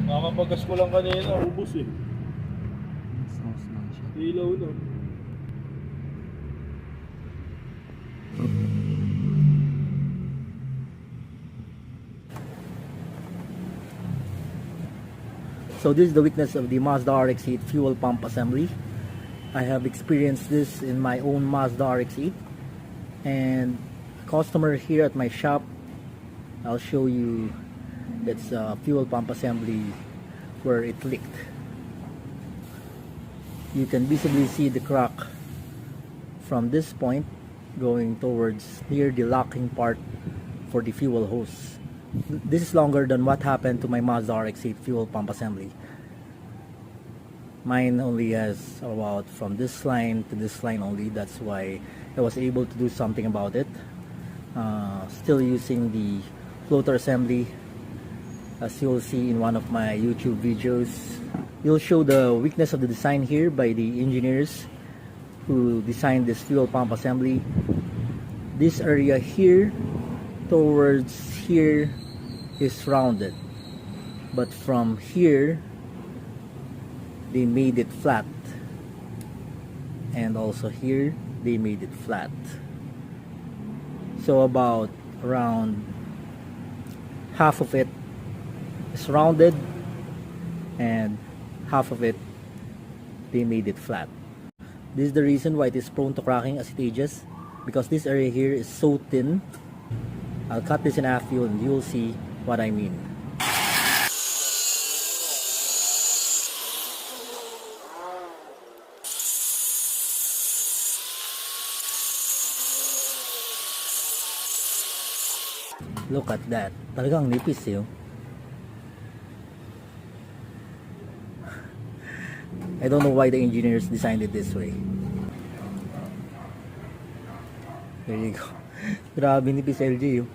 Makapagas ko lang kanina, ubos eh. Sauce lang siya. Ilaw na. So this is the weakness of the Mazda Rx-8 fuel pump assembly. I have experienced this in my own Mazda Rx-8, and a customer here at my shop, I'll show you, that's a fuel pump assembly where it leaked. You can visibly see the crack from this point going towards near the locking part for the fuel hose. This is longer than what happened to my Mazda Rx-8 fuel pump assembly. Mine only has about from this line to this line only. That's why I was able to do something about it. Still using the floater assembly, as you'll see in one of my YouTube videos. You'll show the weakness of the design here by the engineers who designed this fuel pump assembly. This area here towards here is rounded, but from here they made it flat, and also here they made it flat. So about around half of it is rounded and half of it they made it flat. This is the reason why it is prone to cracking as it ages, because this area here is so thin. I'll cut this in half for you and you'll see what I mean. Look at that. Talagang nipis eh. I don't know why the engineers designed it this way. There you go. Grabe nipis LG yun.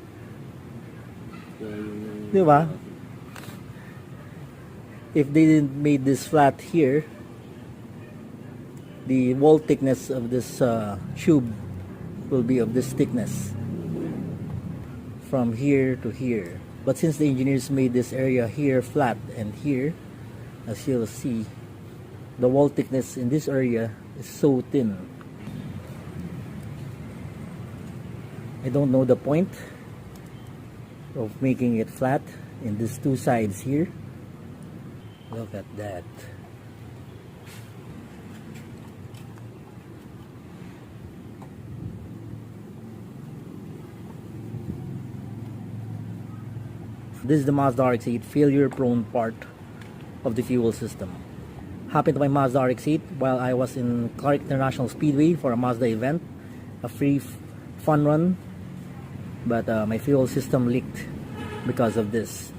Diba? If they didn't made this flat here, the wall thickness of this tube will be of this thickness from here to here. But since the engineers made this area here flat and here, as you'll see, the wall thickness in this area is so thin. I don't know the point of making it flat in these two sides here. Look at that. This is the Mazda Rx-8 failure prone part of the fuel system. Happened to my Mazda Rx-8 while I was in Clark International Speedway for a Mazda event, a free fun run, but my fuel system leaked because of this.